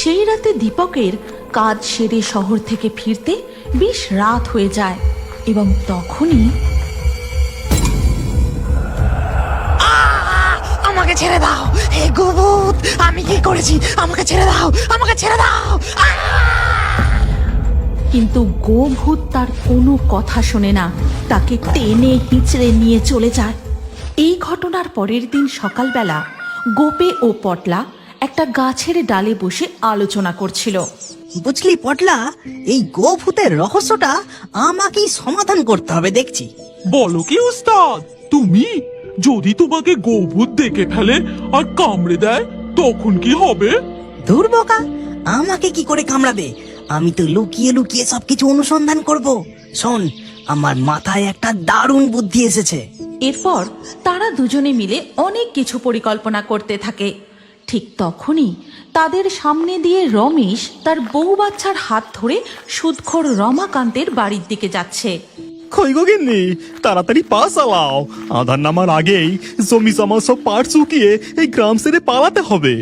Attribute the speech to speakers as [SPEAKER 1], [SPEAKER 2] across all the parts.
[SPEAKER 1] সেই রাতে দীপকের কাজ সেরে শহর থেকে ফিরতে বেশ রাত হয়ে যায় এবং তখনই
[SPEAKER 2] আমাকে ছেড়ে দাও, হে গোভূত, আমি কি করেছি? আমাকে ছেড়ে দাও, আমাকে ছেড়ে দাও।
[SPEAKER 1] কিন্তু গোভূত তার কোনো কথা শোনে না, তাকে টেনে হিঁচড়ে নিয়ে চলে যায়। এই ঘটনার পরের দিন সকালবেলা গোপে ও পটলা একটা গাছের ডালে বসে আলোচনা করছিল।
[SPEAKER 2] বুঝলি পটলা, এই গোভূতের রহস্যটা আমাকেই সমাধান করতে হবে দেখছি।
[SPEAKER 3] বলো কি উস্তাদ, তুমি যদি তোমাকে গোভূত দেখে ফেলে আর কামড়ে দেয় তখন কি হবে?
[SPEAKER 2] দূর বোকা, আমাকে কি করে কামড়াবে? আমি তো লুকিয়ে লুকিয়ে সবকিছু অনুসন্ধান করব। শোন, আমার মাথায় একটা দারুণ বুদ্ধি এসেছে।
[SPEAKER 1] এরপর তারা দুজনে মিলে অনেক কিছু পরিকল্পনা করতে থাকে। ঠিক তখনই তাদের সামনে দিয়ে রমেশ তার বউ বাচ্চার হাত ধরে সুদখোর রমাকান্তের বাড়ির দিকে যাচ্ছে।
[SPEAKER 4] কই গো গিন্নি, তাড়াতাড়ি পা চালাও, আধার নামার আগেই জমি জমা সব পাট শুকিয়ে এই গ্রাম ছেড়ে পালাতে হবে।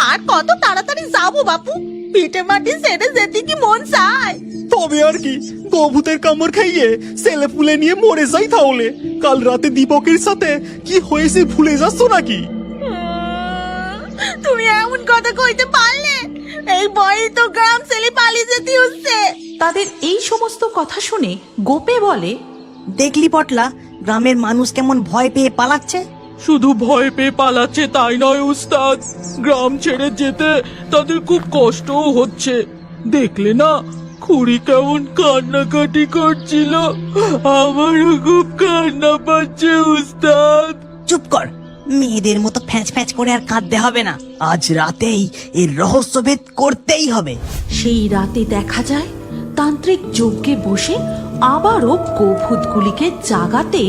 [SPEAKER 5] আর কত তাড়াতাড়ি যাবো বাপু, পিঠে মাটি ছেড়ে যেতে কি মন চায়?
[SPEAKER 4] তবে আর কি, গোভূতের কামড় খাইয়ে ছেলে পুলে নিয়ে মরে যাই তাহলে। কাল রাতে দীপকের সাথে কি হয়েছে ভুলে যাচ্ছ নাকি?
[SPEAKER 5] তুমি এমন কথা কইতে পারলে? এই বই তো গ্রাম ছেলে পালিয়ে যেতে হচ্ছে।
[SPEAKER 1] তাদের এই সমস্ত কথা শুনে গোপে বলে,
[SPEAKER 2] দেখলি পটলা, গ্রামের মানুষ কেমন ভয় পেয়ে পালাচ্ছে।
[SPEAKER 3] শুধু ভয় পেয়ে পালাচ্ছে তাই নয় উস্তাদ, গ্রাম ছেড়ে যেতে তাদের খুব কষ্টও হচ্ছে। দেখলে না খুড়ি কেমন কান্নাকাটি করছিল? আমারও খুব কান্না পাচ্ছে উস্তাদ।
[SPEAKER 2] চুপ কর, মেয়েদের মতো ফ্যাঁচ ফ্যাঁচ করে আর কাঁদতে হবে না। আজ রাতেই এর রহস্যভেদ করতেই হবে।
[SPEAKER 1] সেই রাতে দেখা যায় তান্ত্রিক যজ্ঞে বসে আবারও গোভূতগুলিকে জাগাতে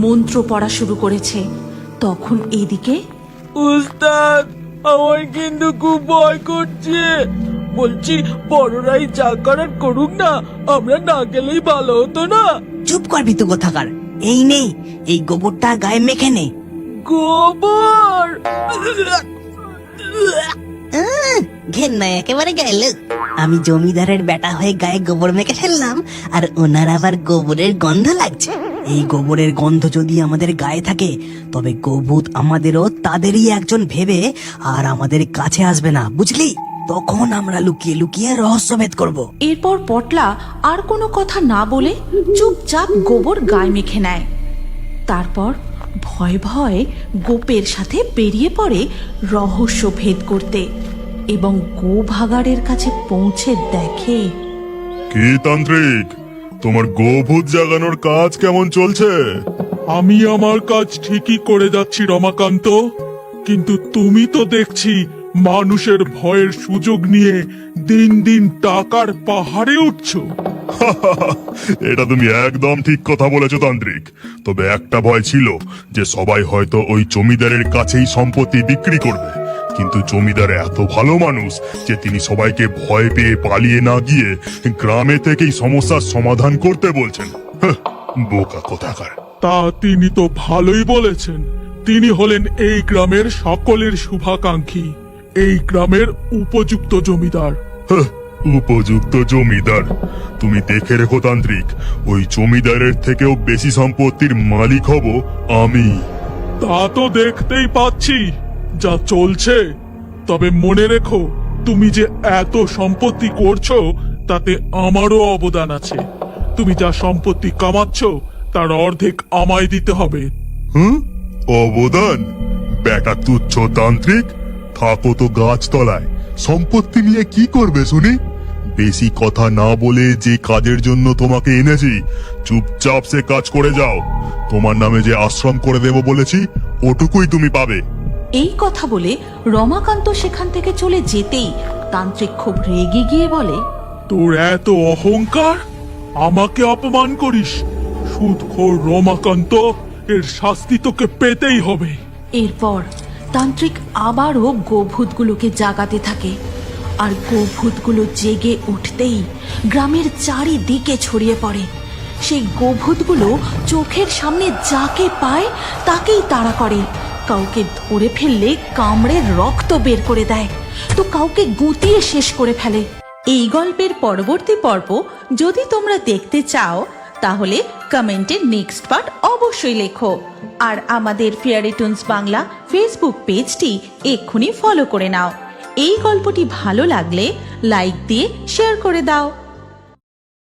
[SPEAKER 1] মন্ত্র পড়া শুরু করেছে। তখন এদিকে
[SPEAKER 3] উস্তাদ, আমার কিন্তু খুব ভয় করছে। বলছি বড়রাই যা করার করুক না, আমরা না গেলেই ভালো হতো না?
[SPEAKER 2] চুপ কর ভিতু কোথাকার, এই নেই, এই গোবরটা গায়ে মেখে নে।
[SPEAKER 3] গোবর!
[SPEAKER 2] ঘেন্না একেবারে গেল। আমি জমিদারের বেটা হয়ে গায়ে গোবর মেখে ফেললাম, আর ওনার আবার গোবরের গন্ধ লাগছে। এই গোবরের গন্ধ যদি আমাদের গায়ে থাকে, তবে গোভূত আমাদেরও তাদেরই একজন ভেবে আর আমাদের কাছে আসবে না, বুঝলি? তখন আমরা লুকিয়ে লুকিয়ে রহস্যভেদ করব।
[SPEAKER 1] এরপর পটলা আর কোনো কথা না বলে চুপচাপ গোবর গায়ে মেখে নেয়। তারপর ভয় ভয় গোপের সাথে বেরিয়ে পড়ে রহস্য ভেদ করতে এবং গোভাগাড়ের কাছে পৌঁছে দেখে।
[SPEAKER 6] কি তান্ত্রিক, তোমার গোভূত জাগানোর কাজ কেমন চলছে?
[SPEAKER 3] আমি আমার কাজ ঠিকই করে যাচ্ছি রমাকান্ত, কিন্তু তুমি তো দেখছি মানুষের ভয়ের সুযোগ নিয়ে দিন দিন টাকার পাহাড়ে উঠছো।
[SPEAKER 6] এটা তুমি একদম ঠিক কথা বলেছো তান্ত্রিক। তবে একটা ভয় ছিল যে সবাই হয়তো ওই জমিদারের কাছেই সম্পত্তি বিক্রি করবে, কিন্তু জমিদার এত ভালো মানুষ যে তিনি সবাইকে ভয় পেয়ে পালিয়ে না গিয়ে গ্রামে থেকেই সমস্যার সমাধান করতে বলছেন। বোকা কোথাকার।
[SPEAKER 3] তা তিনি তো ভালোই বলেছেন। তিনি হলেন এই গ্রামের সকলের শুভাকাঙ্ক্ষী, এই গ্রামের উপযুক্ত জমিদার।
[SPEAKER 6] উপযুক্ত জমিদার? তুমি দেখে রেখো তান্ত্রিক, ওই জমিদারের থেকেও বেশি সম্পত্তির মালিক হব আমি।
[SPEAKER 3] তা তো দেখতেই পাচ্ছি যা চলছে। তবে মনে রেখো, তুমি যে এত সম্পত্তি করছো তাতে আমারও অবদান আছে। তুমি যা সম্পত্তি কামাচ্ছ তার অর্ধেক আমায় দিতে হবে।
[SPEAKER 6] অবদান? বেটা তুচ্ছ তান্ত্রিক, থাকো তো গাছতলায়। সম্পত্তি নিয়ে কি করবে শুনি? বেশি কথা না বলে যে কাজের জন্য তোমাকে এনেছি চুপচাপ সে কাজ করে যাও। তোমার নামে যে আশ্রম করে দেব বলেছি ওটুকুই তুমি পাবে।
[SPEAKER 1] এই কথা বলে রমাকান্ত সেখান থেকে চলে যেতেই তান্ত্রিক খুব রেগে গিয়ে বলে,
[SPEAKER 3] তোর এত অহংকার, আমাকে অপমান করিস? সুদখোর রমাকান্ত, এর শাস্তি তোকে পেতেই হবে।
[SPEAKER 1] এরপর তান্ত্রিক আবারও গোভূতগুলোকে জাগাতে থাকে, আর গোভূতগুলো জেগে উঠতেই গ্রামের চারিদিকে ছড়িয়ে পড়ে। সেই গোভূতগুলো চোখের সামনে যাকে পায় তাকেই তাড়া করে, কাউকে ধরে ফেললে কামড়ে রক্ত বের করে দেয়, তো কাউকে গুঁতিয়ে শেষ করে ফেলে। এই গল্পের পরবর্তী পর্ব যদি তোমরা দেখতে চাও তাহলে কমেন্টে নেক্সট পার্ট অবশ্যই লেখো। আর আমাদের ফেয়ারি টুনস বাংলা ফেসবুক পেজটি এক্ষুনি ফলো করে নাও। এই গল্পটি ভালো লাগলে লাইক দিয়ে শেয়ার করে দাও।